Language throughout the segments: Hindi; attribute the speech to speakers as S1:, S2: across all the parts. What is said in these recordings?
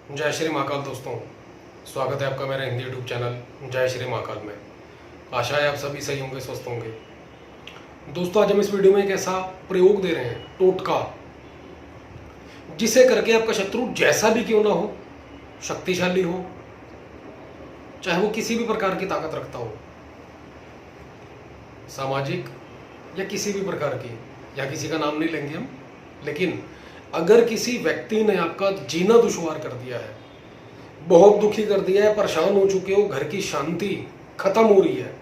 S1: जय श्री महाकाल दोस्तों, स्वागत है आपका मेरे हिंदी यूट्यूब चैनल जय श्री महाकाल में। आशा है आप सभी सही होंगे, स्वस्थ होंगे। दोस्तों, आज हम इस वीडियो में एक ऐसा प्रयोग दे रहे हैं, टोटका, जिसे करके आपका शत्रु जैसा भी क्यों ना हो, शक्तिशाली हो, चाहे वो किसी भी प्रकार की ताकत रखता हो, सामाजिक या किसी भी प्रकार की, या किसी का नाम नहीं लेंगे हम, लेकिन अगर किसी व्यक्ति ने आपका जीना दुश्वार कर दिया है, बहुत दुखी कर दिया है, परेशान हो चुके हो, घर की शांति खत्म हो रही है,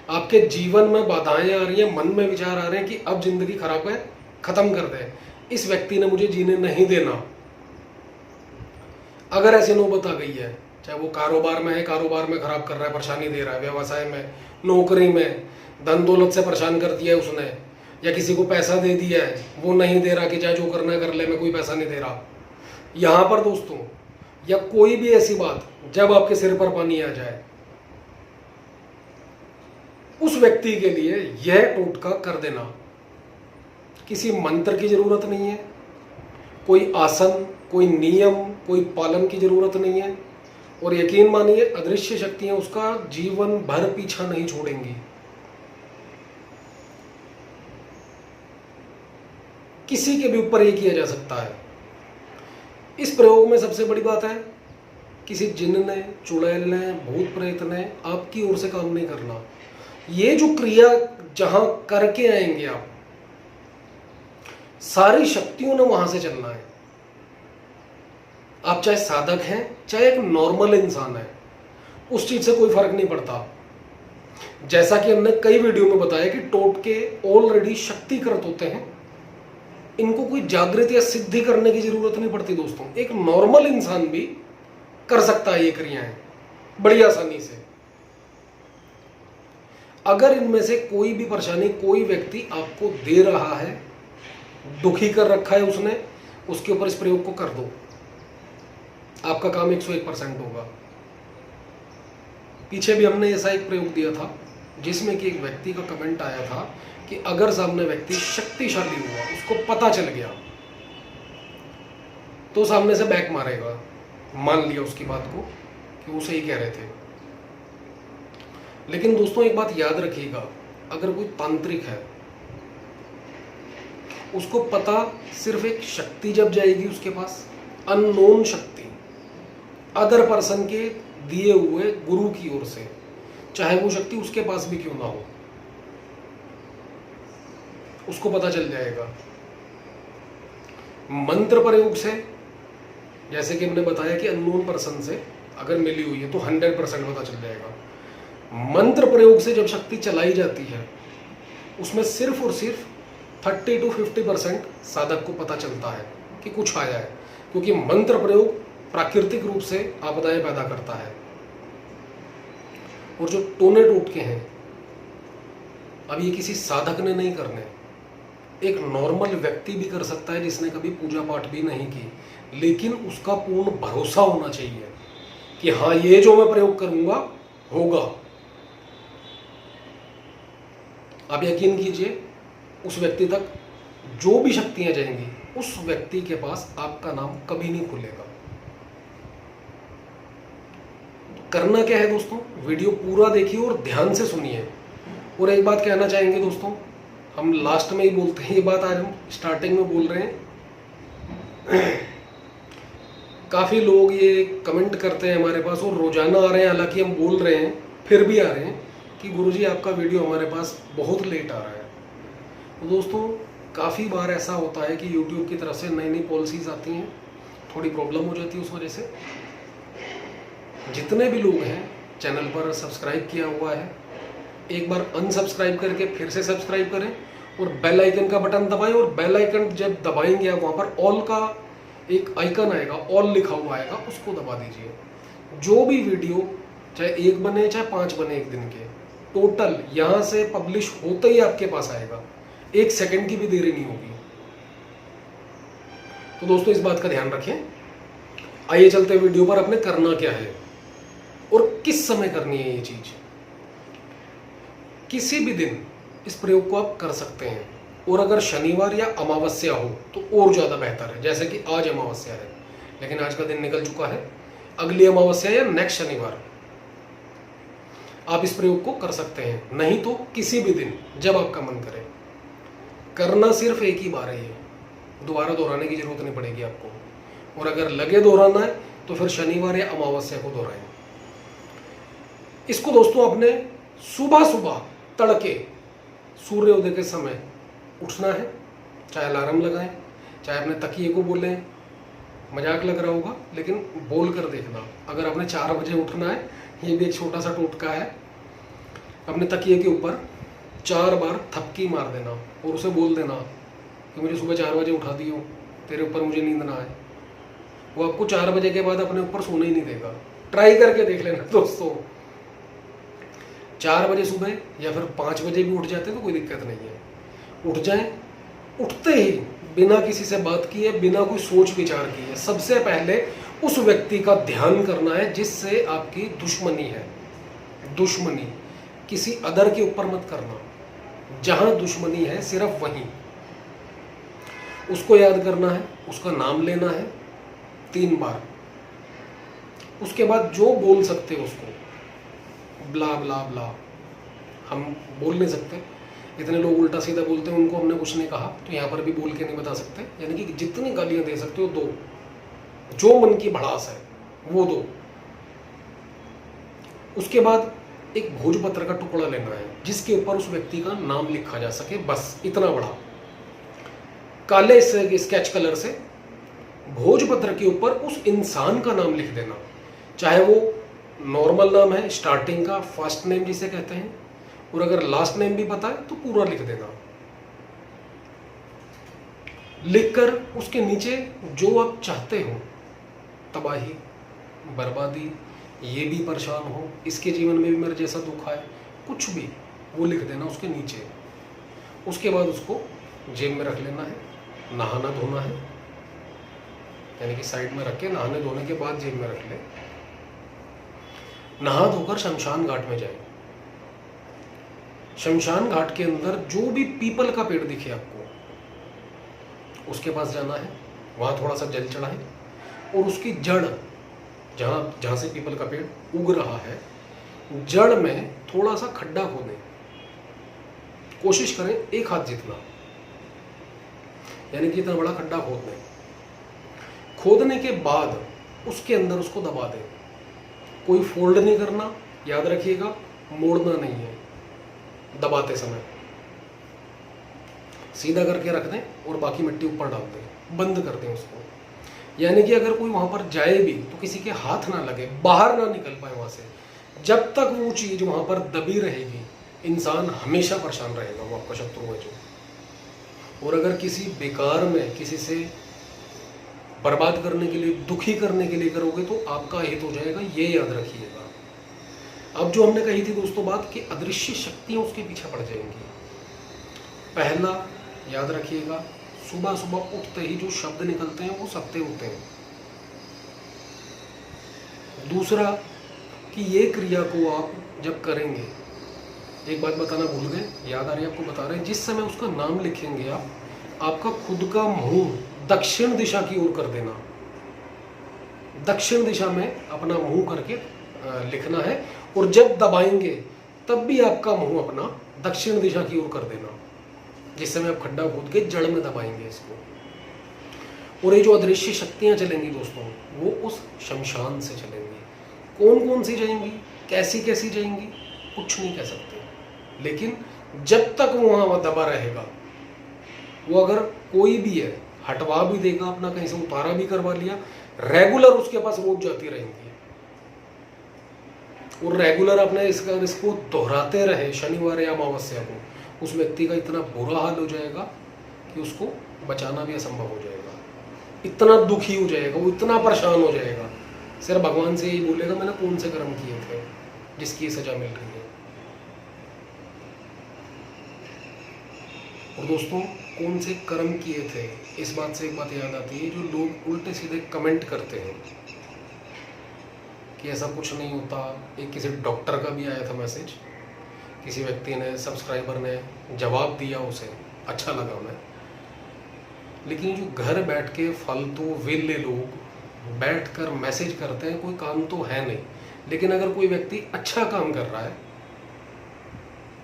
S1: आपके जीवन में बाधाएं आ रही हैं, मन में विचार आ रहे हैं कि अब जिंदगी खराब है, खत्म कर दे, इस व्यक्ति ने मुझे जीने नहीं देना, अगर ऐसी नौबत आ गई है, चाहे वो कारोबार में है, कारोबार में खराब कर रहा है, परेशानी दे रहा है, व्यवसाय में, नौकरी में, धन दौलत से परेशान कर दिया है उसने, या किसी को पैसा दे दिया है, वो नहीं दे रहा कि चाहे जो करना है कर ले, मैं कोई पैसा नहीं दे रहा, यहां पर दोस्तों, या कोई भी ऐसी बात जब आपके सिर पर पानी आ जाए, उस व्यक्ति के लिए यह टोटका कर देना। किसी मंत्र की जरूरत नहीं है, कोई आसन, कोई नियम, कोई पालन की जरूरत नहीं है, और यकीन मानिए अदृश्य शक्तियां उसका जीवन भर पीछा नहीं छोड़ेंगी। किसी के भी ऊपर ये किया जा सकता है। इस प्रयोग में सबसे बड़ी बात है, किसी जिन्न ने, चुड़ैल ने, भूत प्रेत ने आपकी ओर से काम नहीं करना। ये जो क्रिया जहां करके आएंगे आप, सारी शक्तियों ने वहां से चलना है। आप चाहे साधक हैं, चाहे एक नॉर्मल इंसान है, उस चीज से कोई फर्क नहीं पड़ता। जैसा कि हमने कई वीडियो में बताया कि टोटके ऑलरेडी शक्तिकृत होते हैं, इनको कोई जागृत या सिद्धि करने की जरूरत नहीं पड़ती दोस्तों। एक नॉर्मल इंसान भी कर सकता है ये क्रियाएं बड़ी आसानी से। अगर इनमें से कोई भी परेशानी कोई व्यक्ति आपको दे रहा है, दुखी कर रखा है उसने, उसके ऊपर इस प्रयोग को कर दो, आपका काम 101% होगा। पीछे भी हमने ऐसा एक प्रयोग दिया था जिसमें कि एक व्यक्ति का कमेंट आया था कि अगर सामने व्यक्ति शक्तिशाली हुआ, उसको पता चल गया, तो सामने से बैक मारेगा। मान लिया उसकी बात को कि वो सही कह रहे थे। लेकिन दोस्तों एक बात याद रखिएगा, अगर कोई तांत्रिक है, उसको पता सिर्फ एक शक्ति जब जाएगी उसके पास, अननोन शक्ति, अदर पर्सन के दिए हुए गुरु की ओर से, चाहे वो शक्ति उसके पास भी क्यों ना हो, उसको पता चल जाएगा। मंत्र प्रयोग से, जैसे कि हमने बताया कि अननोन पर्सन से अगर मिली हुई है तो 100% पता चल जाएगा। मंत्र प्रयोग से जब शक्ति चलाई जाती है, उसमें सिर्फ और सिर्फ 30 to 50% साधक को पता चलता है कि कुछ आया है, क्योंकि मंत्र प्रयोग प्राकृतिक रूप से आपदाएं पैदा करता है। और जो टोने टोटके हैं, अब ये किसी साधक ने नहीं करने, एक नॉर्मल व्यक्ति भी कर सकता है जिसने कभी पूजा पाठ भी नहीं की, लेकिन उसका पूर्ण भरोसा होना चाहिए कि हाँ, ये जो मैं प्रयोग करूंगा होगा। आप यकीन कीजिए, उस व्यक्ति तक जो भी शक्तियां जाएंगी, उस व्यक्ति के पास आपका नाम कभी नहीं खुलेगा। तो करना क्या है दोस्तों, वीडियो पूरा देखिए और ध्यान से सुनिए। और एक बात कहना चाहेंगे दोस्तों, हम लास्ट में ही बोलते हैं ये बात, आज हम स्टार्टिंग में बोल रहे हैं। काफ़ी लोग ये कमेंट करते हैं हमारे पास, और रोजाना आ रहे हैं, हालांकि हम बोल रहे हैं फिर भी आ रहे हैं कि गुरुजी आपका वीडियो हमारे पास बहुत लेट आ रहा है। तो दोस्तों काफ़ी बार ऐसा होता है कि यूट्यूब की तरफ से नई नई पॉलिसीज आती हैं, थोड़ी प्रॉब्लम हो जाती है उस वजह से। जितने भी लोग हैं चैनल पर सब्सक्राइब किया हुआ है, एक बार अनसब्सक्राइब करके फिर से सब्सक्राइब करें और बेल आइकन का बटन दबाएं। और बेल आइकन जब दबाएंगे आप, वहां पर ऑल का एक आइकन आएगा, ऑल लिखा हुआ आएगा, उसको दबा दीजिए। जो भी वीडियो चाहे 1 बने चाहे 5 बने एक दिन के, टोटल यहां से पब्लिश होते ही आपके पास आएगा, 1 सेकंड की भी देरी नहीं होगी। तो दोस्तों इस बात का ध्यान रखें। आइए चलते वीडियो पर, अपने करना क्या है और किस समय करनी है ये चीज। किसी भी दिन इस प्रयोग को आप कर सकते हैं, और अगर शनिवार या अमावस्या हो तो और ज़्यादा बेहतर है। जैसे कि आज अमावस्या है, लेकिन आज का दिन निकल चुका है। अगली अमावस्या या नेक्स्ट शनिवार आप इस प्रयोग को कर सकते हैं, नहीं तो किसी भी दिन जब आपका मन करे। करना सिर्फ एक ही बार है, ये दोबारा दोहराने की जरूरत नहीं पड़ेगी आपको। और अगर लगे दोहराना है तो फिर शनिवार या अमावस्या को दोहराएं। इसको दोस्तों अपने सुबह सुबह तड़के सूर्योदय के समय उठना है, चाहे अलार्म लगाएं, चाहे अपने तकिए को बोलें। मजाक लग रहा होगा लेकिन बोल कर देखना। अगर आपने 4 बजे उठना है, ये भी एक छोटा सा टोटका है, अपने तकिए के ऊपर 4 बार थपकी मार देना और उसे बोल देना कि मुझे सुबह 4 बजे उठा दियो, तेरे ऊपर मुझे नींद ना आए। वो आपको 4 बजे के बाद अपने ऊपर सोने ही नहीं देगा। ट्राई करके देख लेना दोस्तों। 4 बजे सुबह या फिर 5 बजे भी उठ जाते तो कोई दिक्कत नहीं है, उठ जाएं। उठते ही बिना किसी से बात किए, बिना कोई सोच विचार किए, सबसे पहले उस व्यक्ति का ध्यान करना है जिससे आपकी दुश्मनी है। दुश्मनी किसी अदर के ऊपर मत करना, जहां दुश्मनी है सिर्फ वहीं उसको याद करना है, उसका नाम लेना है 3 बार। उसके बाद जो बोल सकते हो उसको ब्ला ब्ला ब्ला, हम बोल नहीं सकते, इतने लोग उल्टा सीधा बोलते हैं, उनको हमने कुछ नहीं कहा, तो यहाँ पर भी बोल के नहीं बता सकते। यानी कि जितनी गालियां दे सकते हो दो, जो मन की भड़ास है वो दो। उसके बाद एक भोजपत्र का टुकड़ा लेना है जिसके ऊपर उस व्यक्ति का नाम लिखा जा सके, बस इतना बड़ा, काले से स्केच कलर से भोजपत्र के ऊपर उस इंसान का नाम लिख देना। चाहे वो नॉर्मल नाम है, स्टार्टिंग का फर्स्ट नेम जिसे कहते हैं, और अगर लास्ट नेम भी पता है तो पूरा लिख देना। लिखकर उसके नीचे जो आप चाहते हो, तबाही, बर्बादी, ये भी परेशान हो, इसके जीवन में भी मेरे जैसा दुख आए, कुछ भी वो लिख देना उसके नीचे। उसके बाद उसको जेब में रख लेना है, नहाना धोना है, यानी कि साइड में रख के नहाने धोने के बाद जेब में रख ले। नहा धोकर शमशान घाट में जाए। शमशान घाट के अंदर जो भी पीपल का पेड़ दिखे आपको, उसके पास जाना है, वहां थोड़ा सा जल चढ़ाएं और उसकी जड़, जहां से पीपल का पेड़ उग रहा है, जड़ में थोड़ा सा खड्डा खोदें। कोशिश करें 1 हाथ जितना, यानी कि इतना बड़ा खड्डा खोद दें। खोदने के बाद उसके अंदर उसको दबा दें। कोई फोल्ड नहीं करना, याद रखिएगा, मोड़ना नहीं है दबाते समय, सीधा करके रख दें और बाकी मिट्टी ऊपर डाल दें, बंद कर दें उसको। यानी कि अगर कोई वहां पर जाए भी तो किसी के हाथ ना लगे, बाहर ना निकल पाए वहां से। जब तक वो चीज वहां पर दबी रहेगी, इंसान हमेशा परेशान रहेगा, वो आपका शत्रु है जो। और अगर किसी बेकार में किसी से बर्बाद करने के लिए, दुखी करने के लिए करोगे तो आपका हित हो जाएगा, ये याद रखिएगा। अब जो हमने कही थी दोस्तों बात कि अदृश्य शक्तियां उसके पीछे पड़ जाएंगी। पहला याद रखिएगा, सुबह सुबह उठते ही जो शब्द निकलते हैं वो सत्य होते हैं। दूसरा कि ये क्रिया को आप जब करेंगे, एक बात बताना भूल गए, याद आ रही है आपको, बता रहे हैं, जिस समय उसका नाम लिखेंगे आप, आपका खुद का मुंह दक्षिण दिशा की ओर कर देना। दक्षिण दिशा में अपना मुंह करके लिखना है, और जब दबाएंगे तब भी आपका मुंह अपना दक्षिण दिशा की ओर कर देना, जिस समय आप खड्डा खोद के जड़ में दबाएंगे इसको। और ये जो अदृश्य शक्तियां चलेंगी दोस्तों, वो उस शमशान से चलेंगी। कौन कौन सी जाएंगी, कैसी कैसी जाएंगी, कुछ नहीं कह सकते, लेकिन जब तक वो वहां दबा रहेगा, वो अगर कोई भी है हटवा भी देगा अपना, कहीं से उतारा भी करवा लिया, रेगुलर उसके पास रोज जाती रहेंगी। और रेगुलर अपने इसको दोहराते रहे शनिवार या अमावस्या को, उस व्यक्ति का इतना बुरा हाल हो जाएगा कि उसको बचाना भी असंभव हो जाएगा। इतना दुखी हो जाएगा, वो इतना परेशान हो जाएगा, सिर्फ भगवान से यही बोलेगा मैंने कौन से कर्म किए थे जिसकी सजा मिल रही है। और दोस्तों कौन से कर्म किए थे, इस बात से एक बात याद आती है, जो लोग उल्टे सीधे कमेंट करते हैं कि ऐसा कुछ नहीं होता। एक किसी डॉक्टर का भी आया था मैसेज, किसी व्यक्ति ने, सब्सक्राइबर ने जवाब दिया, उसे अच्छा लगा मैं। लेकिन जो घर बैठ के फालतू वेले लोग बैठकर मैसेज करते हैं, कोई काम तो है नहीं। लेकिन अगर कोई व्यक्ति अच्छा काम कर रहा है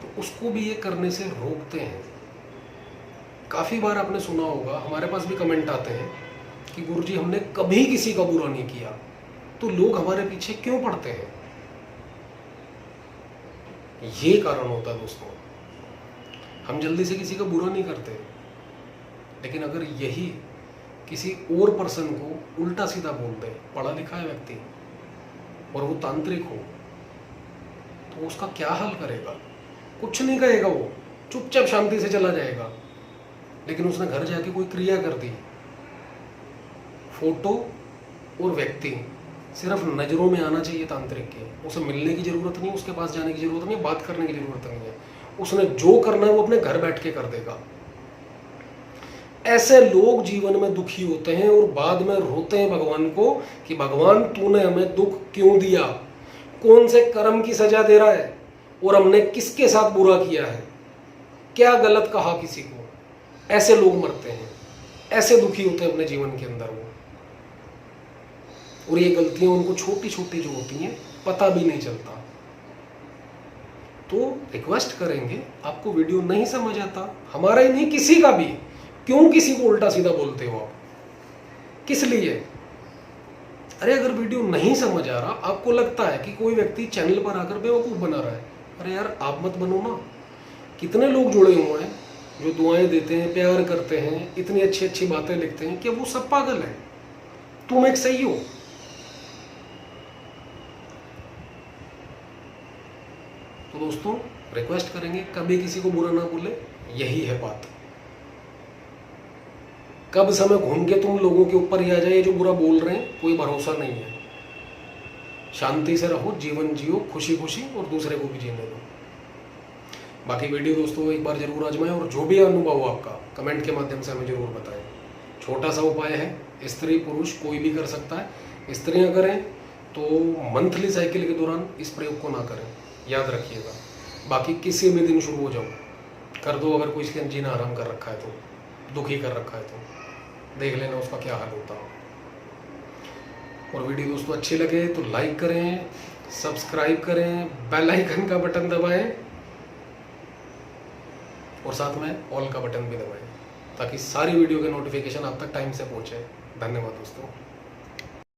S1: तो उसको भी ये करने से रोकते हैं। काफ़ी बार आपने सुना होगा, हमारे पास भी कमेंट आते हैं कि गुरुजी हमने कभी किसी का बुरा नहीं किया, तो लोग हमारे पीछे क्यों पड़ते हैं। ये कारण होता है दोस्तों, हम जल्दी से किसी का बुरा नहीं करते। लेकिन अगर यही किसी और पर्सन को उल्टा सीधा बोल दे, पढ़ा लिखा है व्यक्ति और वो तांत्रिक हो, तो उसका क्या हाल करेगा? कुछ नहीं कहेगा, वो चुपचाप शांति से चला जाएगा। लेकिन उसने घर जाके कोई क्रिया कर दी, फोटो और व्यक्ति सिर्फ नज़रों में आना चाहिए तांत्रिक के, उसे मिलने की ज़रूरत नहीं, उसके पास जाने की ज़रूरत नहीं, बात करने की ज़रूरत नहीं है। उसने जो करना है वो अपने घर बैठ के कर देगा। ऐसे लोग जीवन में दुखी होते हैं और बाद में रोते हैं भगवान को कि भगवान तूने हमें दुख क्यों दिया, कौन से कर्म की सजा दे रहा है और हमने किसके साथ बुरा किया है, क्या गलत कहा किसी को। ऐसे लोग मरते हैं, ऐसे दुखी होते हैं अपने जीवन के अंदर वो। और ये गलतियां उनको छोटी छोटी जो होती हैं पता भी नहीं चलता। तो रिक्वेस्ट करेंगे, आपको वीडियो नहीं समझ आता, हमारा ही नहीं किसी का भी, क्यों किसी को उल्टा सीधा बोलते हो आप, किस लिए? अरे अगर वीडियो नहीं समझ आ रहा, आपको लगता है कि कोई व्यक्ति चैनल पर आकर बेवकूफ़ बना रहा है, अरे यार आप मत बनो ना। कितने लोग जुड़े हुए हैं जो दुआएं देते हैं, प्यार करते हैं, इतनी अच्छी अच्छी बातें लिखते हैं, कि वो सब पागल हैं? तुम एक सही हो। तो दोस्तों रिक्वेस्ट करेंगे, कभी किसी को बुरा ना बोले, यही है बात। कब समय घूम के तुम लोगों के ऊपर ही आ जाए जो बुरा बोल रहे हैं, कोई भरोसा नहीं है। शांति से रहो, जीवन जियो खुशी खुशी, और दूसरे को भी जीने दो। बाकी वीडियो दोस्तों एक बार जरूर आजमाएं, और जो भी अनुभव हो आपका कमेंट के माध्यम से हमें जरूर बताएं। छोटा सा उपाय है, स्त्री पुरुष कोई भी कर सकता है। स्त्रियां करें तो मंथली साइकिल के दौरान इस प्रयोग को ना करें, याद रखिएगा। बाकी किसी भी दिन शुरू हो जाओ, कर दो। अगर कोई इसके जीना आराम कर रखा है तो, दुखी कर रखा है तो, देख लेना उसका क्या हाल होता है। और वीडियो दोस्तों अच्छी लगे तो लाइक करें, सब्सक्राइब करें, बेल आइकन का बटन दबाएं और साथ में ऑल का बटन भी दबाएं, ताकि सारी वीडियो के नोटिफिकेशन आप तक टाइम से पहुंचे। धन्यवाद दोस्तों।